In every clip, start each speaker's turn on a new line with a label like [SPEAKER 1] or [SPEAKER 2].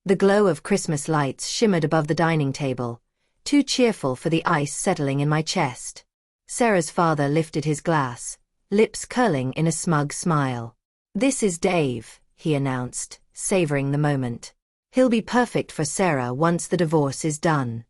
[SPEAKER 1] The glow of Christmas lights shimmered above the dining table, too cheerful for the ice settling in my chest. Sarah's father lifted his glass, lips curling in a smug smile. "This is Dave," he announced, savoring the moment. "He'll be perfect for Sarah once the divorce is done."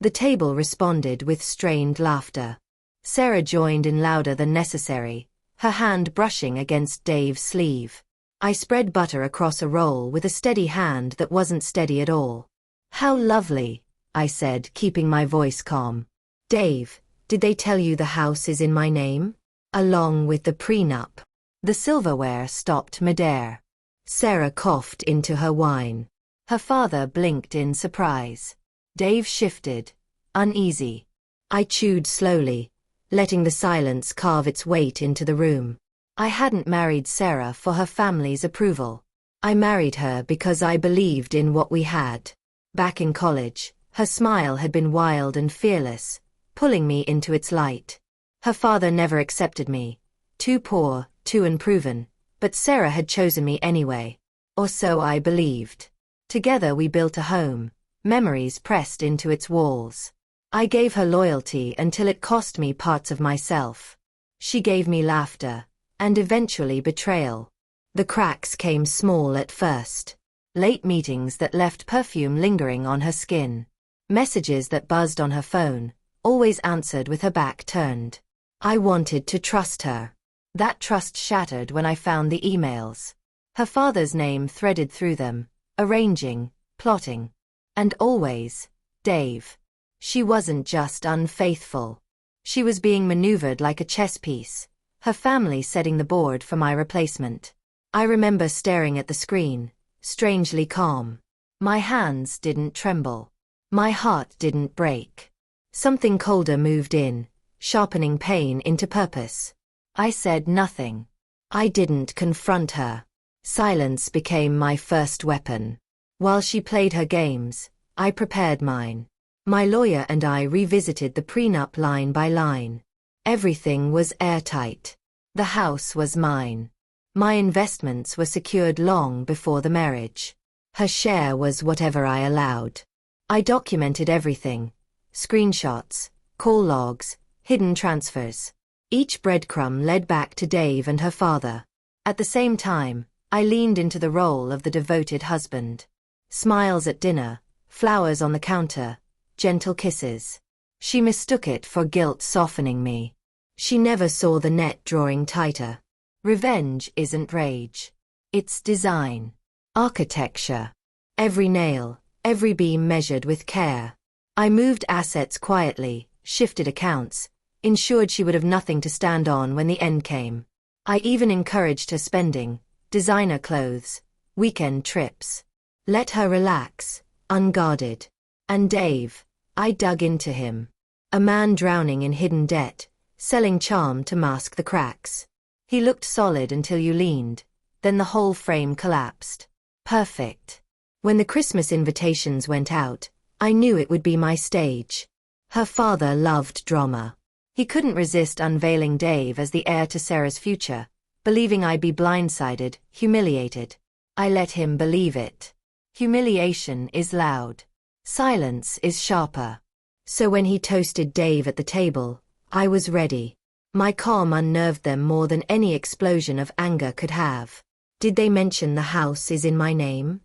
[SPEAKER 1] The table responded with strained laughter. Sarah joined in louder than necessary, her hand brushing against Dave's sleeve. I spread butter across a roll with a steady hand that wasn't steady at all. "How lovely," I said, keeping my voice calm. "Dave, did they tell you the house is in my name? Along with the prenup." The silverware stopped midair. Sarah coughed into her wine. Her father blinked in surprise. Dave shifted, uneasy. I chewed slowly, letting the silence carve its weight into the room. I hadn't married Sarah for her family's approval. I married her because I believed in what we had. Back in college, her smile had been wild and fearless, pulling me into its light. Her father never accepted me. Too poor, too unproven. But Sarah had chosen me anyway. Or so I believed. Together we built a home, memories pressed into its walls. I gave her loyalty until it cost me parts of myself. She gave me laughter, and eventually betrayal. The cracks came small at first. Late meetings that left perfume lingering on her skin. Messages that buzzed on her phone, always answered with her back turned. I wanted to trust her. That trust shattered when I found the emails. Her father's name threaded through them, arranging, plotting. And always, Dave. She wasn't just unfaithful. She was being maneuvered like a chess piece, her family setting the board for my replacement. I remember staring at the screen, strangely calm. My hands didn't tremble. My heart didn't break. Something colder moved in, sharpening pain into purpose. I said nothing. I didn't confront her. Silence became my first weapon. While she played her games, I prepared mine. My lawyer and I revisited the prenup line by line. Everything was airtight. The house was mine. My investments were secured long before the marriage. Her share was whatever I allowed. I documented everything. Screenshots, call logs, hidden transfers. Each breadcrumb led back to Dave and her father. At the same time, I leaned into the role of the devoted husband. Smiles at dinner, flowers on the counter, gentle kisses. She mistook it for guilt softening me. She never saw the net drawing tighter. Revenge isn't rage. It's design. Architecture. Every nail, every beam measured with care. I moved assets quietly, shifted accounts, ensured she would have nothing to stand on when the end came. I even encouraged her spending, designer clothes, weekend trips. Let her relax, unguarded. And Dave, I dug into him. A man drowning in hidden debt, selling charm to mask the cracks. He looked solid until you leaned, then the whole frame collapsed. Perfect. When the Christmas invitations went out, I knew it would be my stage. Her father loved drama. He couldn't resist unveiling Dave as the heir to Sarah's future, believing I'd be blindsided, humiliated. I let him believe it. Humiliation is loud. Silence is sharper. So when he toasted Dave at the table, I was ready. My calm unnerved them more than any explosion of anger could have. Did they mention the house is in my name?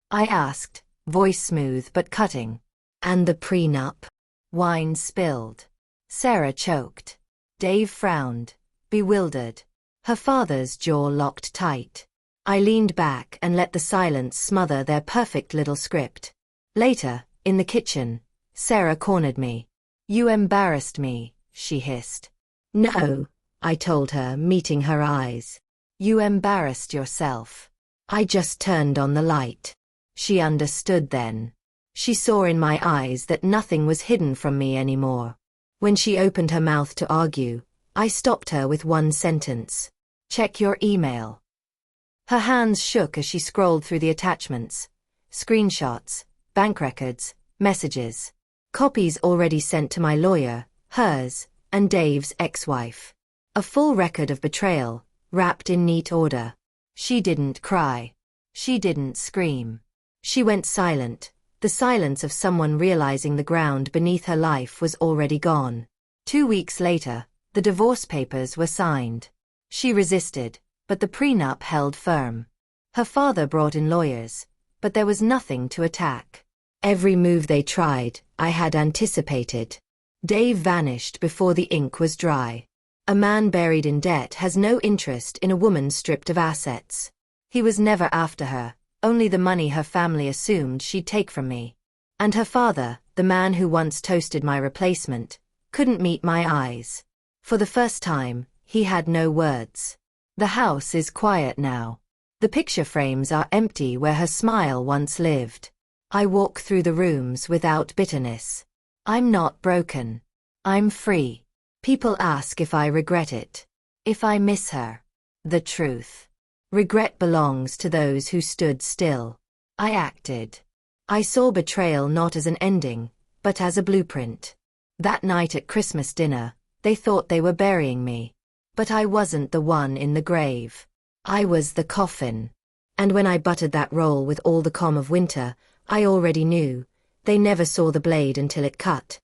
[SPEAKER 1] I asked, voice smooth but cutting. And the prenup? Wine spilled. Sarah choked. Dave frowned, bewildered. Her father's jaw locked tight. I leaned back and let the silence smother their perfect little script. Later, in the kitchen, Sarah cornered me. "You embarrassed me," she hissed. "No," I told her, meeting her eyes. "You embarrassed yourself." I just turned on the light. She understood then. She saw in my eyes that nothing was hidden from me anymore. When she opened her mouth to argue, I stopped her with one sentence. "Check your email." Her hands shook as she scrolled through the attachments. Screenshots, bank records, messages. Copies already sent to my lawyer, hers, and Dave's ex-wife. A full record of betrayal, wrapped in neat order. She didn't cry. She didn't scream. She went silent, the silence of someone realizing the ground beneath her life was already gone. 2 weeks later, the divorce papers were signed. She resisted, but the prenup held firm. Her father brought in lawyers, but there was nothing to attack. Every move they tried, I had anticipated. Dave vanished before the ink was dry. A man buried in debt has no interest in a woman stripped of assets. He was never after her, only the money her family assumed she'd take from me. And her father, the man who once toasted my replacement, couldn't meet my eyes. For the first time, he had no words. The house is quiet now. The picture frames are empty where her smile once lived. I walk through the rooms without bitterness. I'm not broken. I'm free. People ask if I regret it. If I miss her. The truth. Regret belongs to those who stood still. I acted. I saw betrayal not as an ending, but as a blueprint. That night at Christmas dinner, they thought they were burying me. But I wasn't the one in the grave. I was the coffin. And when I buttered that roll with all the calm of winter, I already knew. They never saw the blade until it cut.